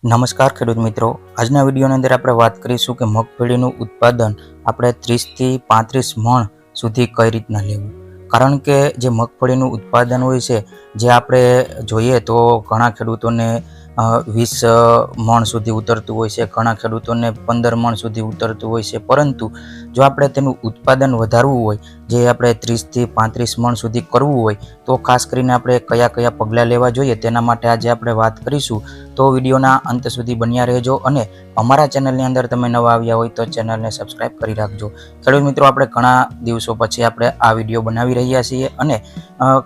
નમસ્કાર ખેડૂત મિત્રો, આજના વિડીયોની અંદર આપણે વાત કરીશું કે મગફળીનું ઉત્પાદન આપણે 30 થી 35 મણ સુધી કઈ રીતના લેવું. કારણ કે જે મગફળીનું ઉત્પાદન હોય છે, જે આપણે જોઈએ તો ઘણા ખેડૂતોને 20 મણ સુધી ઉતરતું હોય છે, ઘણા ખેડૂતોને 15 મણ સુધી ઉતરતું હોય છે. પરંતુ જો આપણે તેનું ઉત્પાદન વધારવું હોય, જે આપણે 30 થી 35 મણ સુધી કરવું હોય, તો ખાસ કરીને આપણે કયા કયા પગલાં લેવા જોઈએ તેના માટે આજે આપણે વાત કરીશું. તો વિડીયોના અંત સુધી બન્યા રહેજો અને અમારા ચેનલની અંદર તમે નવા આવ્યા હોય તો ચેનલને સબસ્ક્રાઈબ કરી રાખજો. ખેડૂત મિત્રો, આપણે ઘણા દિવસો પછી આપણે આ વિડીયો બનાવી રહ્યા છીએ અને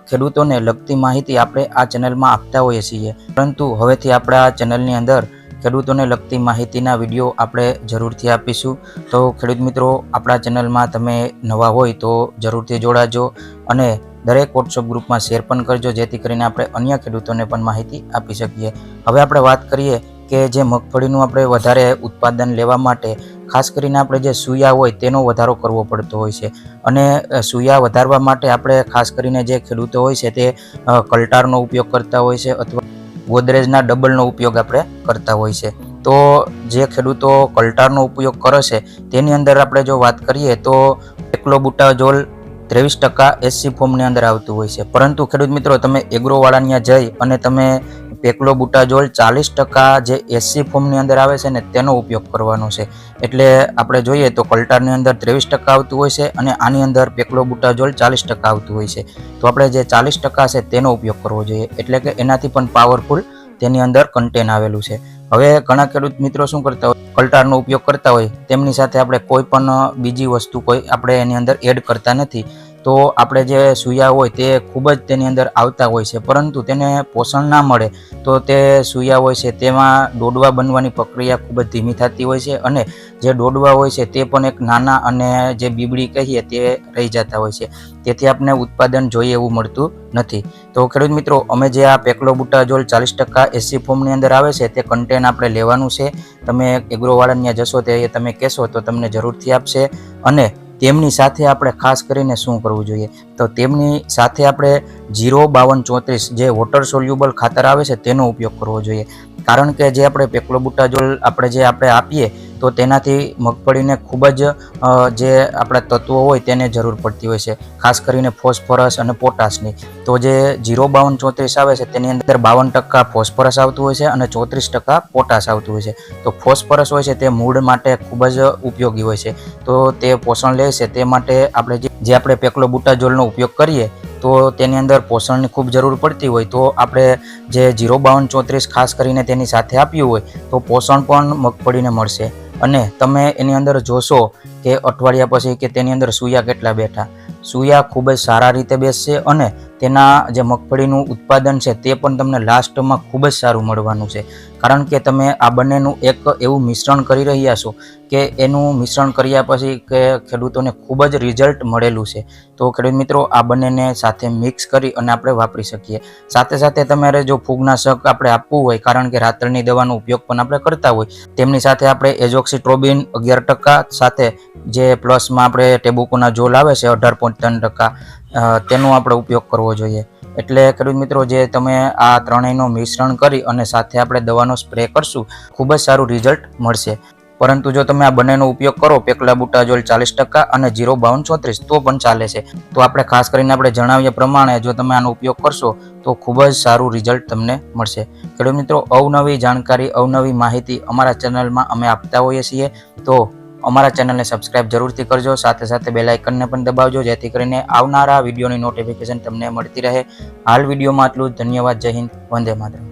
ખેડૂતોને લગતી માહિતી આપણે આ ચેનલમાં આપતા હોઈએ છીએ. પરંતુ હવેથી આપણા ચેનલની અંદર ખેડૂતોને લગતી માહિતીના વિડીયો આપણે જરૂરથી આપીશું. તો ખેડૂત મિત્રો, આપણા ચેનલમાં તમે નવા હોય તો જરૂરથી જોડાજો અને દરેક વોટ્સઅપ ગ્રુપમાં શેર પણ કરજો, જેથી કરીને આપણે અન્ય ખેડૂતોને પણ માહિતી આપી શકીએ. હવે આપણે વાત કરીએ કે જે મગફળીનું આપણે વધારે ઉત્પાદન લેવા માટે ખાસ કરીને આપણે જે સૂયા હોય તેનો વધારો કરવો પડતો હોય છે. અને સૂયા વધારવા માટે આપણે ખાસ કરીને જે ખેડૂતો હોય છે તે કલ્ટારનો ઉપયોગ કરતા હોય છે અથવા ગોદરેજના ડબલનો ઉપયોગ આપણે કરતા હોય છે. તો જે ખેડૂતો કલ્ટારનો ઉપયોગ કરે છે તેની અંદર આપણે જો વાત કરીએ તો પેક્લોબુટાઝોલ 23% SC ફોર્મની અંદર આવતું હોય છે. પરંતુ ખેડૂત મિત્રો, તમે એગ્રોવાળાની જઈ અને તમે પેક્લોબુટાઝોલ 40% જે SC ફોર્મની અંદર આવે છે ને તેનો ઉપયોગ કરવાનો છે. એટલે આપણે જોઈએ તો કલ્ટારની અંદર 23% આવતું હોય છે અને આની અંદર પેક્લોબુટાઝોલ 40% આવતું હોય છે. તો આપણે જે 40% છે તેનો ઉપયોગ કરવો જોઈએ, એટલે કે એનાથી પણ પાવરફુલ તેની અંદર કન્ટેન આવેલું છે. હવે ઘણા ખેડૂત મિત્રો શું કરતા હોય, કલ્ટારનો ઉપયોગ કરતા હોય, તેમની સાથે આપણે કોઈ પણ બીજી વસ્તુ કોઈ આપણે એની અંદર એડ કરતા નથી. તો આપણે જે સૂયા હોય તે ખૂબ જ તેની અંદર આવતા હોય છે, પરંતુ તેને પોષણ ના મળે તો તે સૂયા હોય છે તેમાં ડોડવા બનવાની પ્રક્રિયા ખૂબ જ ધીમી થતી હોય છે અને જે ડોડવા હોય છે તે પણ એક નાના અને જે બીબડી કહીએ તે રહી જતા હોય છે. તેથી આપણે ઉત્પાદન જોઈએ એવું મળતું નથી. તો ખેડૂત મિત્રો, અમે જે આ પેક્લોબુટાઝોલ 40% SC ફોર્મની અંદર આવે છે તે કન્ટેન આપણે લેવાનું છે. તમે એગ્રોવાળાને જશો તે તમે કહેશો તો તમને જરૂરથી આપશે. અને તેમની સાથે આપણે ખાસ કરીને શું કરવું જોઈએ, તો તેમની સાથે આપણે 05234 જે વોટર સોલ્યુબલ ખાતર આવે છે તેનો ઉપયોગ કરવો જોઈએ. કારણ કે જે આપણે પેક્લોબુટાઝોલ આપણે આપીએ તો તેનાથી મગફળીને ખૂબ જ જે આપણા તત્વો હોય તેને જરૂર પડતી હોય છે, ખાસ કરીને ફોસ્ફરસ અને પોટાશની. તો જે 05234 આવે છે તેની અંદર 52% ફોસ્ફરસ આવતું હોય છે અને 34% પોટાશ આવતું હોય છે. તો ફોસ્ફરસ હોય છે તે મૂળ માટે ખૂબ જ ઉપયોગી હોય છે. તો તે પોષણ લે છે, તે માટે આપણે જે આપણે પેક્લોબુટાઝોલનો ઉપયોગ કરીએ તો તેની અંદર પોષણની ખૂબ જરૂર પડતી હોય. તો આપણે જે 05234 ખાસ કરીને તેની સાથે આપ્યું હોય તો પોષણ પણ મગફળીને મળશે. અને તમે એની અંદર જોશો કે અઠવાડિયા પછી કે તેની અંદર સૂયા કેટલા બેઠા, સૂયા ખૂબ જ સારા રીતે બેસશે અને તેના જે મગફળીનું ઉત્પાદન છે તે પણ તમને લાસ્ટમાં ખૂબ જ સારું મળવાનું છે. કારણ કે તમે આ બંનેનું એક એવું મિશ્રણ કરી રહ્યા છો કે એનું મિશ્રણ કર્યા પછી કે ખેડૂતોને ખૂબ જ રિઝલ્ટ મળેલું છે. તો ખેડૂત મિત્રો, આ બંનેને સાથે મિક્સ કરી અને આપણે વાપરી શકીએ. સાથે સાથે તમારે જો ફૂગનાશક આપણે આપવું હોય, કારણ કે રાતળની દવાનો ઉપયોગ પણ આપણે કરતા હોય, તેમની સાથે આપણે એઝોક્સિટ્રોબિન 11% સાથે જે પ્લસમાં આપણે ટેબુકોનાઝોલ આવે છે 18.3%, તેનો આપણે ઉપયોગ કરવો જોઈએ. એટલે ખેડૂત મિત્રો, જે તમે આ ત્રણેયનો મિશ્રણ કરી અને સાથે આપણે દવાનો સ્પ્રે કરશું, ખૂબ જ સારું રિઝલ્ટ મળશે. પરંતુ જો તમે આ બંનેનો ઉપયોગ કરો, પેક્લોબુટાઝોલ 40% અને 05234, તો પણ ચાલે છે. તો આપણે ખાસ કરીને આપણે જણાવ્યા પ્રમાણે જો તમે આનો ઉપયોગ કરશો તો ખૂબ જ સારું રિઝલ્ટ તમને મળશે. ખેડૂત મિત્રો, અવનવી જાણકારી, અવનવી માહિતી અમારા ચેનલમાં અમે આપતા હોઈએ છીએ. તો અમારા ચેનલને સબસ્ક્રાઇબ જરૂરથી કરજો, સાથે સાથે બેલ આઇકનને પણ દબાવજો, જેથી કરીને આવનારા વિડીયોની નોટિફિકેશન તમને મળતી રહે. હાલ વિડીયોમાં આટલું જ. ધન્યવાદ. જય હિન્દ. વંદે માતરમ.